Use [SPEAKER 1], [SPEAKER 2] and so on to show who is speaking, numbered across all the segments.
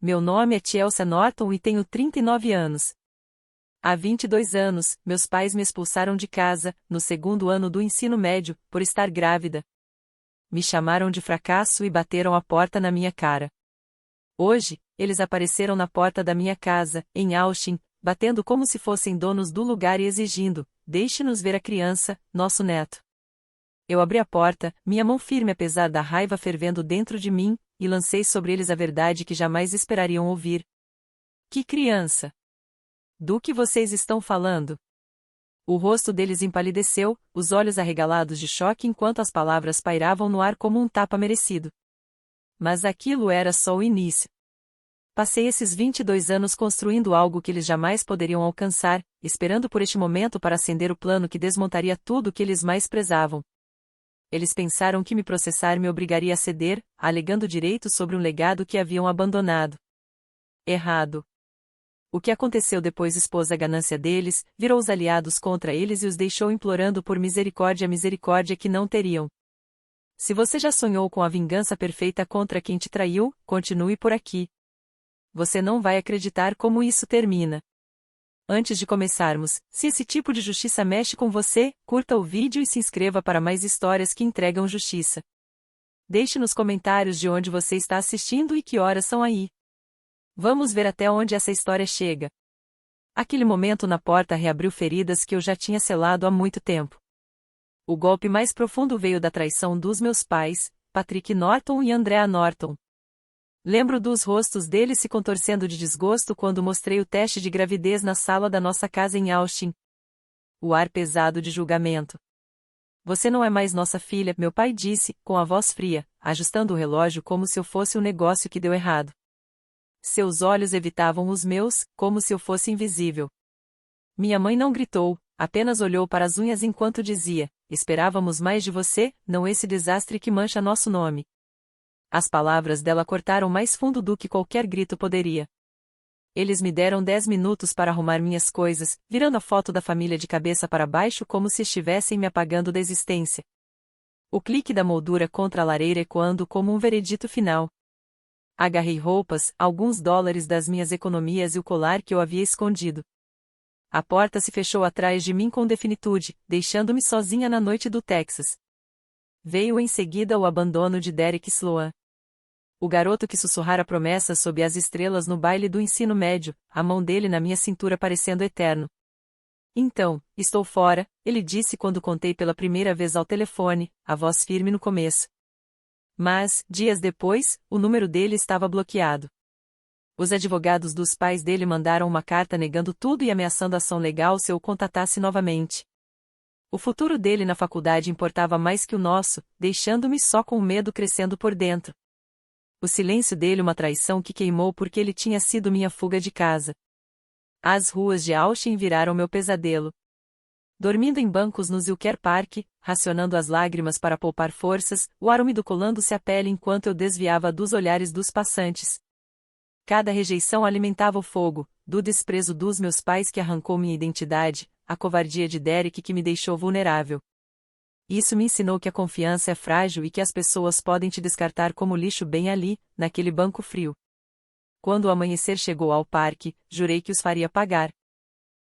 [SPEAKER 1] Meu nome é Chelsea Norton e tenho 39 anos. Há 22 anos, meus pais me expulsaram de casa, no segundo ano do ensino médio, por estar grávida. Me chamaram de fracasso e bateram a porta na minha cara. Hoje, eles apareceram na porta da minha casa, em Austin, batendo como se fossem donos do lugar e exigindo: deixe-nos ver a criança, nosso neto. Eu abri a porta, minha mão firme apesar da raiva fervendo dentro de mim, e lancei sobre eles a verdade que jamais esperariam ouvir. Que criança? Do que vocês estão falando? O rosto deles empalideceu, os olhos arregalados de choque enquanto as palavras pairavam no ar como um tapa merecido. Mas aquilo era só o início. Passei esses 22 anos construindo algo que eles jamais poderiam alcançar, esperando por este momento para acender o plano que desmontaria tudo o que eles mais prezavam. Eles pensaram que me processar me obrigaria a ceder, alegando direitos sobre um legado que haviam abandonado. Errado. O que aconteceu depois expôs a ganância deles, virou os aliados contra eles e os deixou implorando por misericórdia a misericórdia que não teriam. Se você já sonhou com a vingança perfeita contra quem te traiu, continue por aqui. Você não vai acreditar como isso termina. Antes de começarmos, se esse tipo de justiça mexe com você, curta o vídeo e se inscreva para mais histórias que entregam justiça. Deixe nos comentários de onde você está assistindo e que horas são aí. Vamos ver até onde essa história chega. Aquele momento na porta reabriu feridas que eu já tinha selado há muito tempo. O golpe mais profundo veio da traição dos meus pais, Patrick Norton e Andrea Norton. Lembro dos rostos deles se contorcendo de desgosto quando mostrei o teste de gravidez na sala da nossa casa em Austin. O ar pesado de julgamento. Você não é mais nossa filha, meu pai disse, com a voz fria, ajustando o relógio como se eu fosse um negócio que deu errado. Seus olhos evitavam os meus, como se eu fosse invisível. Minha mãe não gritou, apenas olhou para as unhas enquanto dizia: esperávamos mais de você, não esse desastre que mancha nosso nome. As palavras dela cortaram mais fundo do que qualquer grito poderia. Eles me deram 10 minutos para arrumar minhas coisas, virando a foto da família de cabeça para baixo como se estivessem me apagando da existência. O clique da moldura contra a lareira ecoando como um veredito final. Agarrei roupas, alguns dólares das minhas economias e o colar que eu havia escondido. A porta se fechou atrás de mim com definitude, deixando-me sozinha na noite do Texas. Veio em seguida o abandono de Derek Sloan. O garoto que sussurrara promessas sob as estrelas no baile do ensino médio, a mão dele na minha cintura parecendo eterno. Então, estou fora, ele disse quando contei pela primeira vez ao telefone, a voz firme no começo. Mas, dias depois, o número dele estava bloqueado. Os advogados dos pais dele mandaram uma carta negando tudo e ameaçando ação legal se eu o contatasse novamente. O futuro dele na faculdade importava mais que o nosso, deixando-me só com o medo crescendo por dentro. O silêncio dele uma traição que queimou porque ele tinha sido minha fuga de casa. As ruas de Austin viraram meu pesadelo. Dormindo em bancos no Zilker Park, racionando as lágrimas para poupar forças, o ar úmido colando-se à pele enquanto eu desviava dos olhares dos passantes. Cada rejeição alimentava o fogo, do desprezo dos meus pais que arrancou minha identidade, a covardia de Derek que me deixou vulnerável. Isso me ensinou que a confiança é frágil e que as pessoas podem te descartar como lixo bem ali, naquele banco frio. Quando o amanhecer chegou ao parque, jurei que os faria pagar.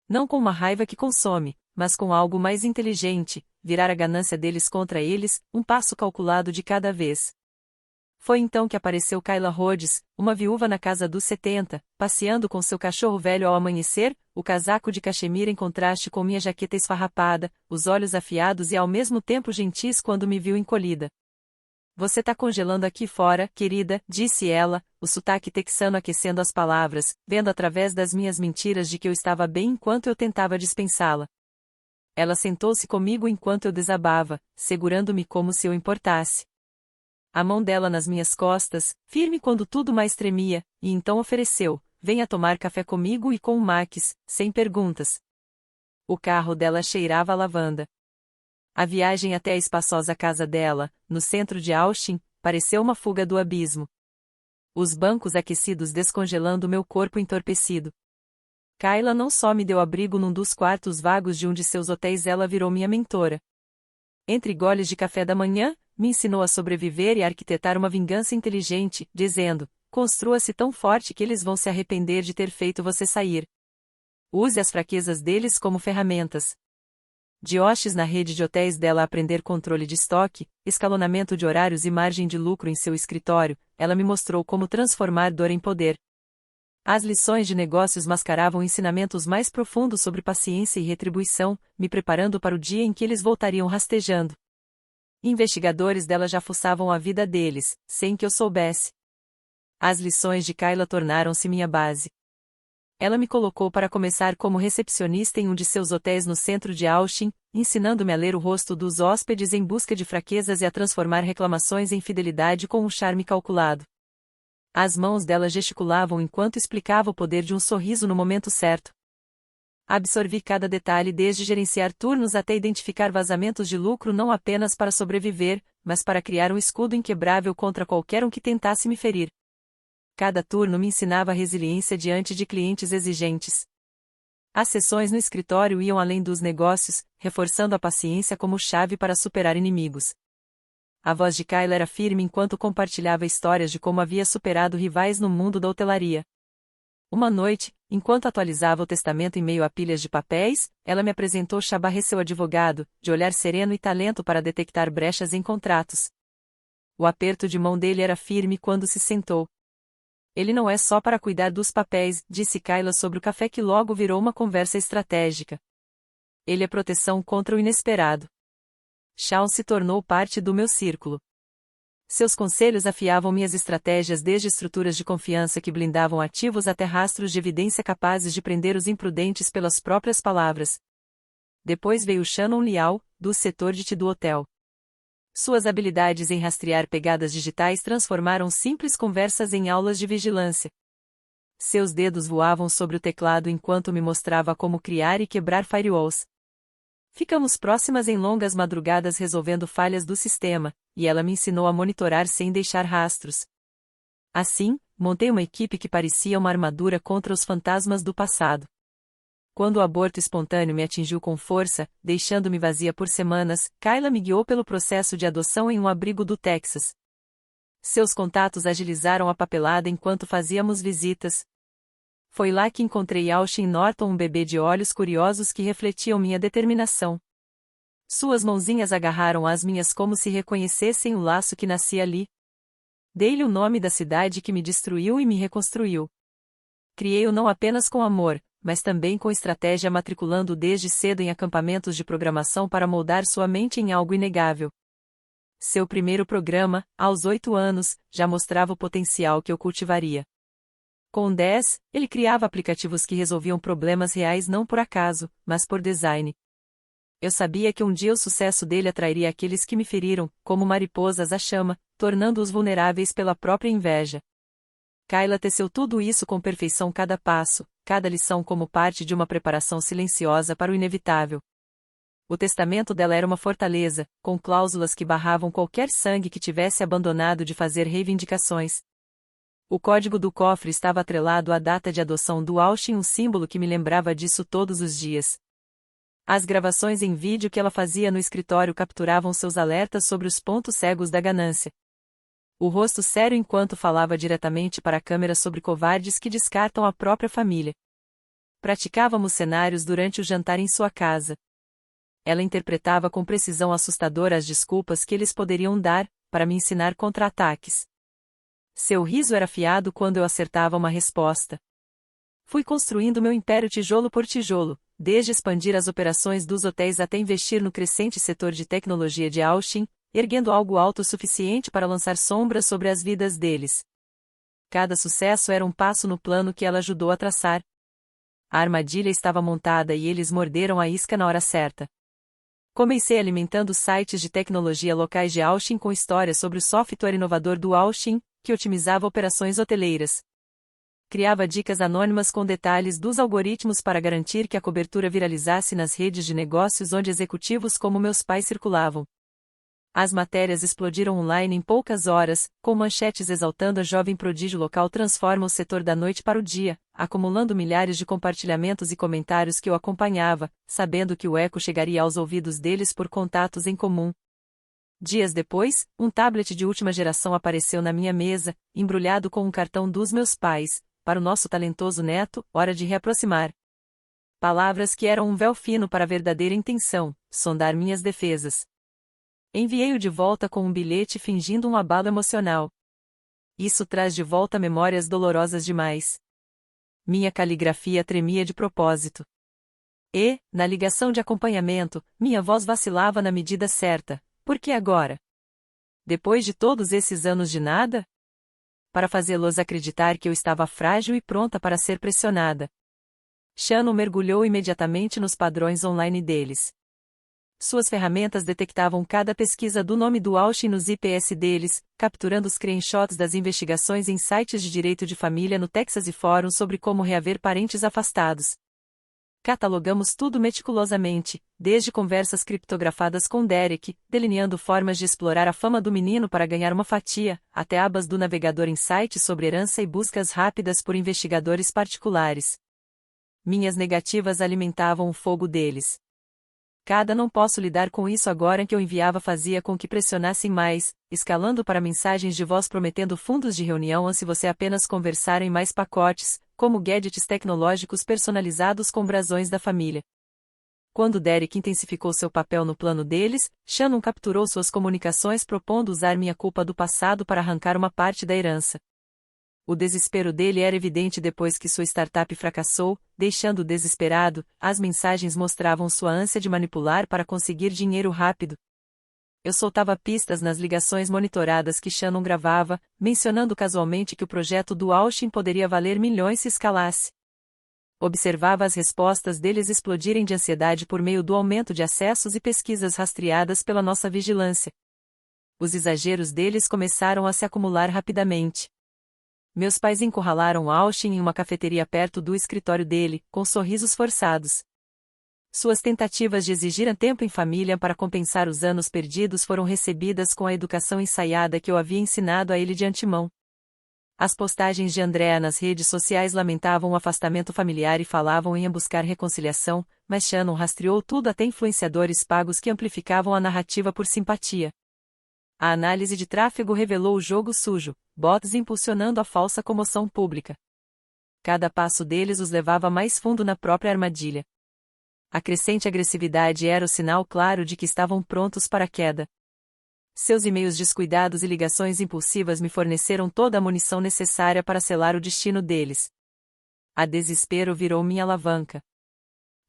[SPEAKER 1] Não com uma raiva que consome, mas com algo mais inteligente, virar a ganância deles contra eles, um passo calculado de cada vez. Foi então que apareceu Kayla Rhodes, uma viúva na casa dos 70, passeando com seu cachorro velho ao amanhecer, o casaco de cachemira em contraste com minha jaqueta esfarrapada, os olhos afiados e ao mesmo tempo gentis quando me viu encolhida. Você tá congelando aqui fora, querida, disse ela, o sotaque texano aquecendo as palavras, vendo através das minhas mentiras de que eu estava bem enquanto eu tentava dispensá-la. Ela sentou-se comigo enquanto eu desabava, segurando-me como se eu importasse. A mão dela nas minhas costas, firme quando tudo mais tremia, e então ofereceu: venha tomar café comigo e com o Max, sem perguntas. O carro dela cheirava a lavanda. A viagem até a espaçosa casa dela, no centro de Austin, pareceu uma fuga do abismo. Os bancos aquecidos descongelando meu corpo entorpecido. Kayla não só me deu abrigo num dos quartos vagos de um de seus hotéis, ela virou minha mentora. Entre goles de café da manhã, me ensinou a sobreviver e a arquitetar uma vingança inteligente, dizendo: construa-se tão forte que eles vão se arrepender de ter feito você sair. Use as fraquezas deles como ferramentas. De hostes na rede de hotéis dela a aprender controle de estoque, escalonamento de horários e margem de lucro em seu escritório, ela me mostrou como transformar dor em poder. As lições de negócios mascaravam ensinamentos mais profundos sobre paciência e retribuição, me preparando para o dia em que eles voltariam rastejando. Investigadores dela já fuçavam a vida deles, sem que eu soubesse. As lições de Kayla tornaram-se minha base. Ela me colocou para começar como recepcionista em um de seus hotéis no centro de Austin, ensinando-me a ler o rosto dos hóspedes em busca de fraquezas e a transformar reclamações em fidelidade com um charme calculado. As mãos dela gesticulavam enquanto explicava o poder de um sorriso no momento certo. Absorvi cada detalhe desde gerenciar turnos até identificar vazamentos de lucro não apenas para sobreviver, mas para criar um escudo inquebrável contra qualquer um que tentasse me ferir. Cada turno me ensinava resiliência diante de clientes exigentes. As sessões no escritório iam além dos negócios, reforçando a paciência como chave para superar inimigos. A voz de Kayla era firme enquanto compartilhava histórias de como havia superado rivais no mundo da hotelaria. Uma noite, enquanto atualizava o testamento em meio a pilhas de papéis, ela me apresentou Shabarre, seu advogado, de olhar sereno e talento para detectar brechas em contratos. O aperto de mão dele era firme quando se sentou. Ele não é só para cuidar dos papéis, disse Kayla sobre o café que logo virou uma conversa estratégica. Ele é proteção contra o inesperado. Shawn se tornou parte do meu círculo. Seus conselhos afiavam minhas estratégias desde estruturas de confiança que blindavam ativos até rastros de evidência capazes de prender os imprudentes pelas próprias palavras. Depois veio Shannon Liao, do setor de TI do hotel. Suas habilidades em rastrear pegadas digitais transformaram simples conversas em aulas de vigilância. Seus dedos voavam sobre o teclado enquanto me mostrava como criar e quebrar firewalls. Ficamos próximas em longas madrugadas resolvendo falhas do sistema, e ela me ensinou a monitorar sem deixar rastros. Assim, montei uma equipe que parecia uma armadura contra os fantasmas do passado. Quando o aborto espontâneo me atingiu com força, deixando-me vazia por semanas, Kayla me guiou pelo processo de adoção em um abrigo do Texas. Seus contatos agilizaram a papelada enquanto fazíamos visitas. Foi lá que encontrei Austin Norton, um bebê de olhos curiosos que refletiam minha determinação. Suas mãozinhas agarraram as minhas como se reconhecessem o laço que nascia ali. Dei-lhe o nome da cidade que me destruiu e me reconstruiu. Criei-o não apenas com amor, mas também com estratégia, matriculando desde cedo em acampamentos de programação para moldar sua mente em algo inegável. Seu primeiro programa, aos 8 anos, já mostrava o potencial que eu cultivaria. Com 10, ele criava aplicativos que resolviam problemas reais não por acaso, mas por design. Eu sabia que um dia o sucesso dele atrairia aqueles que me feriram, como mariposas à chama, tornando-os vulneráveis pela própria inveja. Kayla teceu tudo isso com perfeição, cada passo, cada lição como parte de uma preparação silenciosa para o inevitável. O testamento dela era uma fortaleza, com cláusulas que barravam qualquer sangue que tivesse abandonado de fazer reivindicações. O código do cofre estava atrelado à data de adoção do Austin, um símbolo que me lembrava disso todos os dias. As gravações em vídeo que ela fazia no escritório capturavam seus alertas sobre os pontos cegos da ganância. O rosto sério enquanto falava diretamente para a câmera sobre covardes que descartam a própria família. Praticávamos cenários durante o jantar em sua casa. Ela interpretava com precisão assustadora as desculpas que eles poderiam dar, para me ensinar contra-ataques. Seu riso era afiado quando eu acertava uma resposta. Fui construindo meu império tijolo por tijolo, desde expandir as operações dos hotéis até investir no crescente setor de tecnologia de Austin, erguendo algo alto o suficiente para lançar sombras sobre as vidas deles. Cada sucesso era um passo no plano que ela ajudou a traçar. A armadilha estava montada e eles morderam a isca na hora certa. Comecei alimentando sites de tecnologia locais de Austin com histórias sobre o software inovador do Austin, que otimizava operações hoteleiras. Criava dicas anônimas com detalhes dos algoritmos para garantir que a cobertura viralizasse nas redes de negócios onde executivos como meus pais circulavam. As matérias explodiram online em poucas horas, com manchetes exaltando a jovem prodígio local transforma o setor da noite para o dia, acumulando milhares de compartilhamentos e comentários que eu acompanhava, sabendo que o eco chegaria aos ouvidos deles por contatos em comum. Dias depois, um tablet de última geração apareceu na minha mesa, embrulhado com um cartão dos meus pais. Para o nosso talentoso neto, hora de reaproximar. Palavras que eram um véu fino para a verdadeira intenção, sondar minhas defesas. Enviei-o de volta com um bilhete fingindo um abalo emocional. Isso traz de volta memórias dolorosas demais. Minha caligrafia tremia de propósito. E, na ligação de acompanhamento, minha voz vacilava na medida certa. Por que agora? Depois de todos esses anos de nada? Para fazê-los acreditar que eu estava frágil e pronta para ser pressionada. Shannon mergulhou imediatamente nos padrões online deles. Suas ferramentas detectavam cada pesquisa do nome do Austin nos IPS deles, capturando screenshots das investigações em sites de direito de família no Texas e fóruns sobre como reaver parentes afastados. Catalogamos tudo meticulosamente, desde conversas criptografadas com Derek, delineando formas de explorar a fama do menino para ganhar uma fatia, até abas do navegador em sites sobre herança e buscas rápidas por investigadores particulares. Minhas negativas alimentavam o fogo deles. Cada não posso lidar com isso agora que eu enviava fazia com que pressionassem mais, escalando para mensagens de voz prometendo fundos de reunião se você apenas conversar em mais pacotes, como gadgets tecnológicos personalizados com brasões da família. Quando Derek intensificou seu papel no plano deles, Shannon capturou suas comunicações propondo usar minha culpa do passado para arrancar uma parte da herança. O desespero dele era evidente depois que sua startup fracassou, deixando-o desesperado. As mensagens mostravam sua ânsia de manipular para conseguir dinheiro rápido. Eu soltava pistas nas ligações monitoradas que Shannon gravava, mencionando casualmente que o projeto do Austin poderia valer milhões se escalasse. Observava as respostas deles explodirem de ansiedade por meio do aumento de acessos e pesquisas rastreadas pela nossa vigilância. Os exageros deles começaram a se acumular rapidamente. Meus pais encurralaram Austin em uma cafeteria perto do escritório dele, com sorrisos forçados. Suas tentativas de exigir tempo em família para compensar os anos perdidos foram recebidas com a educação ensaiada que eu havia ensinado a ele de antemão. As postagens de Andrea nas redes sociais lamentavam o afastamento familiar e falavam em buscar reconciliação, mas Shannon rastreou tudo até influenciadores pagos que amplificavam a narrativa por simpatia. A análise de tráfego revelou o jogo sujo, bots impulsionando a falsa comoção pública. Cada passo deles os levava mais fundo na própria armadilha. A crescente agressividade era o sinal claro de que estavam prontos para a queda. Seus e-mails descuidados e ligações impulsivas me forneceram toda a munição necessária para selar o destino deles. A desespero virou minha alavanca.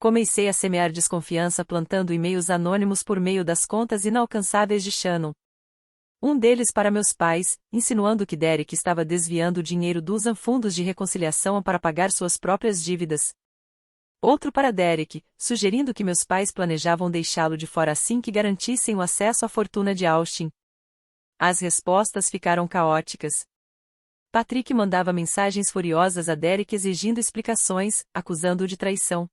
[SPEAKER 1] Comecei a semear desconfiança plantando e-mails anônimos por meio das contas inalcançáveis de Shannon. Um deles para meus pais, insinuando que Derek estava desviando o dinheiro dos fundos de reconciliação para pagar suas próprias dívidas. Outro para Derek, sugerindo que meus pais planejavam deixá-lo de fora assim que garantissem o acesso à fortuna de Austin. As respostas ficaram caóticas. Patrick mandava mensagens furiosas a Derek exigindo explicações, acusando-o de traição.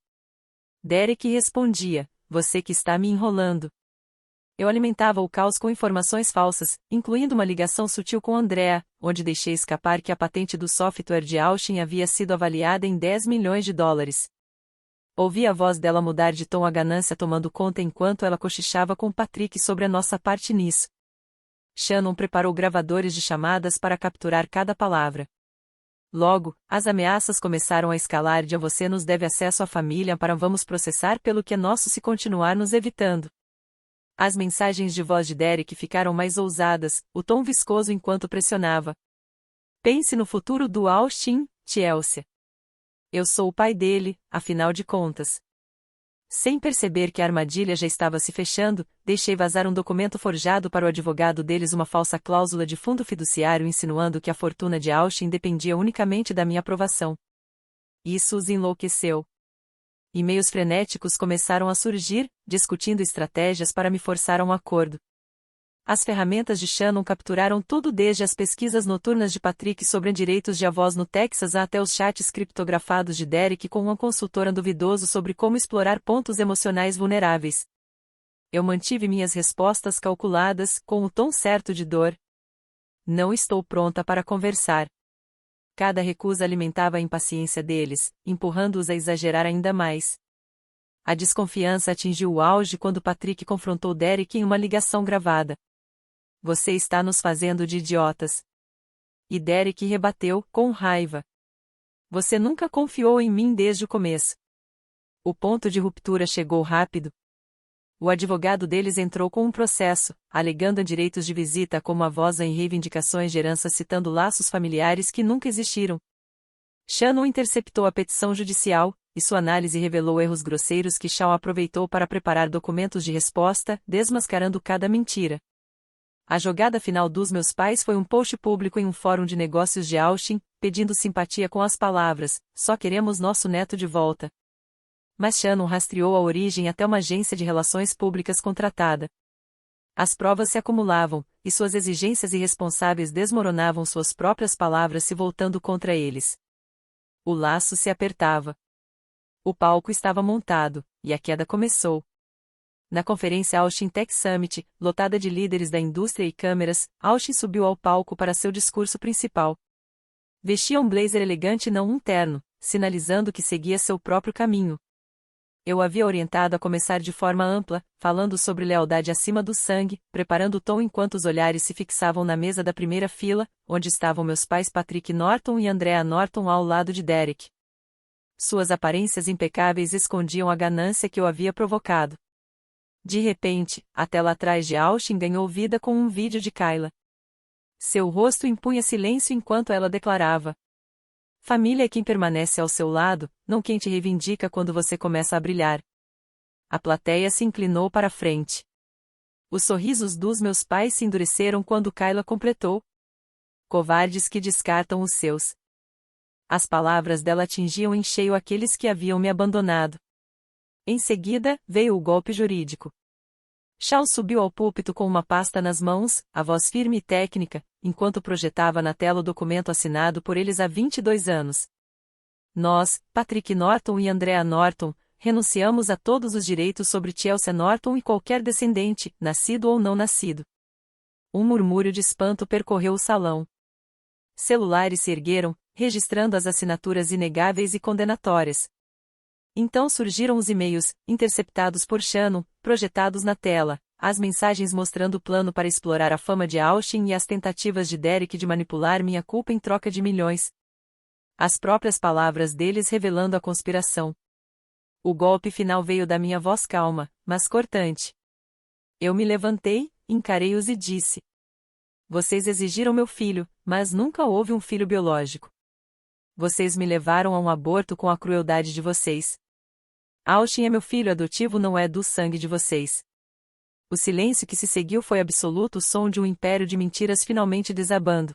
[SPEAKER 1] Derek respondia: "Você que está me enrolando." Eu alimentava o caos com informações falsas, incluindo uma ligação sutil com Andrea, onde deixei escapar que a patente do software de Austin havia sido avaliada em $10 milhões. Ouvi a voz dela mudar de tom, a ganância tomando conta enquanto ela cochichava com Patrick sobre a nossa parte nisso. Shannon preparou gravadores de chamadas para capturar cada palavra. Logo, as ameaças começaram a escalar de "você nos deve acesso à família para vamos processar pelo que é nosso se continuar nos evitando." As mensagens de voz de Derek ficaram mais ousadas, o tom viscoso enquanto pressionava. "Pense no futuro do Austin, Chelsea. Eu sou o pai dele, afinal de contas." Sem perceber que a armadilha já estava se fechando, deixei vazar um documento forjado para o advogado deles, uma falsa cláusula de fundo fiduciário insinuando que a fortuna de Austin dependia unicamente da minha aprovação. Isso os enlouqueceu. E-mails frenéticos começaram a surgir, discutindo estratégias para me forçar a um acordo. As ferramentas de Shannon capturaram tudo, desde as pesquisas noturnas de Patrick sobre direitos de avós no Texas até os chats criptografados de Derek com um consultor duvidoso sobre como explorar pontos emocionais vulneráveis. Eu mantive minhas respostas calculadas, com o tom certo de dor. Não estou pronta para conversar. Cada recusa alimentava a impaciência deles, empurrando-os a exagerar ainda mais. A desconfiança atingiu o auge quando Patrick confrontou Derek em uma ligação gravada. Você está nos fazendo de idiotas. E Derek rebateu, com raiva. Você nunca confiou em mim desde o começo. O ponto de ruptura chegou rápido. O advogado deles entrou com um processo, alegando direitos de visita como avosa em reivindicações de herança citando laços familiares que nunca existiram. Shannon interceptou a petição judicial, e sua análise revelou erros grosseiros que Shaw aproveitou para preparar documentos de resposta, desmascarando cada mentira. A jogada final dos meus pais foi um post público em um fórum de negócios de Austin, pedindo simpatia com as palavras: "Só queremos nosso neto de volta." Mas Shannon rastreou a origem até uma agência de relações públicas contratada. As provas se acumulavam, e suas exigências irresponsáveis desmoronavam suas próprias palavras se voltando contra eles. O laço se apertava. O palco estava montado, e a queda começou. Na conferência Austin Tech Summit, lotada de líderes da indústria e câmeras, Austin subiu ao palco para seu discurso principal. Vestia um blazer elegante e não um terno, sinalizando que seguia seu próprio caminho. Eu havia orientado a começar de forma ampla, falando sobre lealdade acima do sangue, preparando o tom enquanto os olhares se fixavam na mesa da primeira fila, onde estavam meus pais Patrick Norton e Andrea Norton ao lado de Derek. Suas aparências impecáveis escondiam a ganância que eu havia provocado. De repente, a tela atrás de Austin ganhou vida com um vídeo de Kyla. Seu rosto impunha silêncio enquanto ela declarava: "Família é quem permanece ao seu lado, não quem te reivindica quando você começa a brilhar." A plateia se inclinou para a frente. Os sorrisos dos meus pais se endureceram quando Kyla completou: "Covardes que descartam os seus." As palavras dela atingiam em cheio aqueles que haviam me abandonado. Em seguida, veio o golpe jurídico. Shaw subiu ao púlpito com uma pasta nas mãos, a voz firme e técnica, enquanto projetava na tela o documento assinado por eles há 22 anos. "Nós, Patrick Norton e Andrea Norton, renunciamos a todos os direitos sobre Chelsea Norton e qualquer descendente, nascido ou não nascido." Um murmúrio de espanto percorreu o salão. Celulares se ergueram, registrando as assinaturas inegáveis e condenatórias. Então surgiram os e-mails, interceptados por Shannon, projetados na tela, as mensagens mostrando o plano para explorar a fama de Austin e as tentativas de Derek de manipular minha culpa em troca de milhões. As próprias palavras deles revelando a conspiração. O golpe final veio da minha voz calma, mas cortante. Eu me levantei, encarei-os e disse: "Vocês exigiram meu filho, mas nunca houve um filho biológico. Vocês me levaram a um aborto com a crueldade de vocês. Austin é meu filho adotivo, não é do sangue de vocês." O silêncio que se seguiu foi absoluto, o som de um império de mentiras finalmente desabando.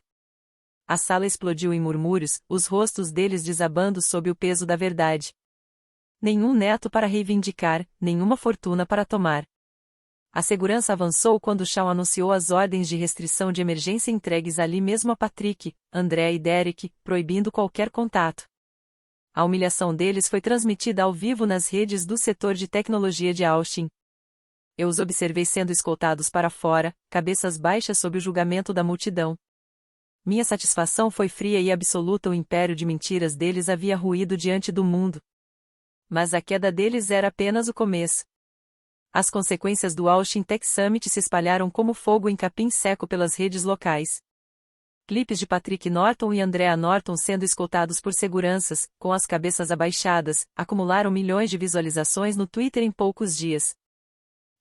[SPEAKER 1] A sala explodiu em murmúrios, os rostos deles desabando sob o peso da verdade. Nenhum neto para reivindicar, nenhuma fortuna para tomar. A segurança avançou quando Shaw anunciou as ordens de restrição de emergência entregues ali mesmo a Patrick, Andrea e Derek, proibindo qualquer contato. A humilhação deles foi transmitida ao vivo nas redes do setor de tecnologia de Austin. Eu os observei sendo escoltados para fora, cabeças baixas sob o julgamento da multidão. Minha satisfação foi fria e absoluta, o império de mentiras deles havia ruído diante do mundo. Mas a queda deles era apenas o começo. As consequências do Austin Tech Summit se espalharam como fogo em capim seco pelas redes locais. Clipes de Patrick Norton e Andrea Norton sendo escoltados por seguranças, com as cabeças abaixadas, acumularam milhões de visualizações no Twitter em poucos dias.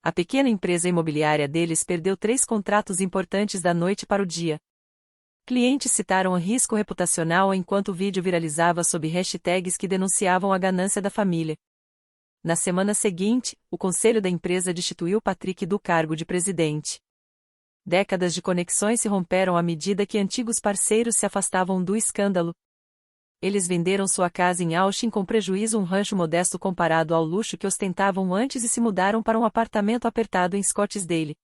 [SPEAKER 1] A pequena empresa imobiliária deles perdeu 3 contratos importantes da noite para o dia. Clientes citaram o risco reputacional enquanto o vídeo viralizava sob hashtags que denunciavam a ganância da família. Na semana seguinte, o conselho da empresa destituiu Patrick do cargo de presidente. Décadas de conexões se romperam à medida que antigos parceiros se afastavam do escândalo. Eles venderam sua casa em Austin com prejuízo, um rancho modesto comparado ao luxo que ostentavam antes, e se mudaram para um apartamento apertado em Scottsdale.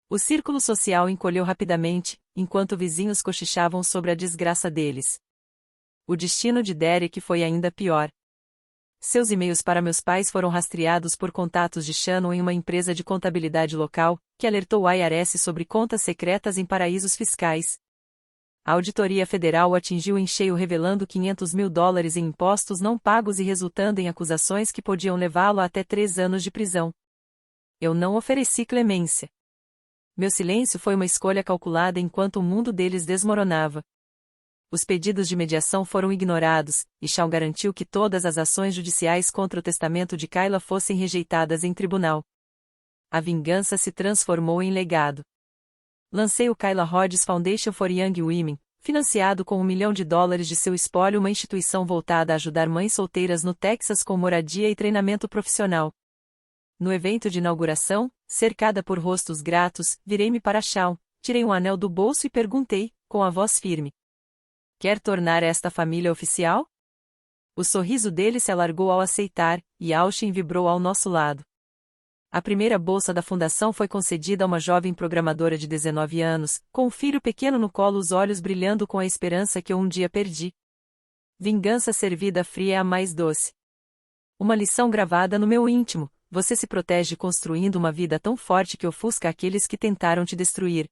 [SPEAKER 1] O círculo social encolheu rapidamente, enquanto vizinhos cochichavam sobre a desgraça deles. O destino de Derek foi ainda pior. Seus e-mails para meus pais foram rastreados por contatos de Shannon em uma empresa de contabilidade local, que alertou o IRS sobre contas secretas em paraísos fiscais. A Auditoria Federal o atingiu em cheio, revelando $500 mil em impostos não pagos e resultando em acusações que podiam levá-lo a até 3 anos de prisão. Eu não ofereci clemência. Meu silêncio foi uma escolha calculada enquanto o mundo deles desmoronava. Os pedidos de mediação foram ignorados, e Shaw garantiu que todas as ações judiciais contra o testamento de Kayla fossem rejeitadas em tribunal. A vingança se transformou em legado. Lancei o Kayla Rhodes Foundation for Young Women, financiado com $1 milhão de seu espólio, uma instituição voltada a ajudar mães solteiras no Texas com moradia e treinamento profissional. No evento de inauguração, cercada por rostos gratos, virei-me para Shaw, tirei um anel do bolso e perguntei, com a voz firme: quer tornar esta família oficial? O sorriso dele se alargou ao aceitar, e Austin vibrou ao nosso lado. A primeira bolsa da fundação foi concedida a uma jovem programadora de 19 anos, com um filho pequeno no colo, os olhos brilhando com a esperança que eu um dia perdi. Vingança servida fria é a mais doce. Uma lição gravada no meu íntimo: você se protege construindo uma vida tão forte que ofusca aqueles que tentaram te destruir.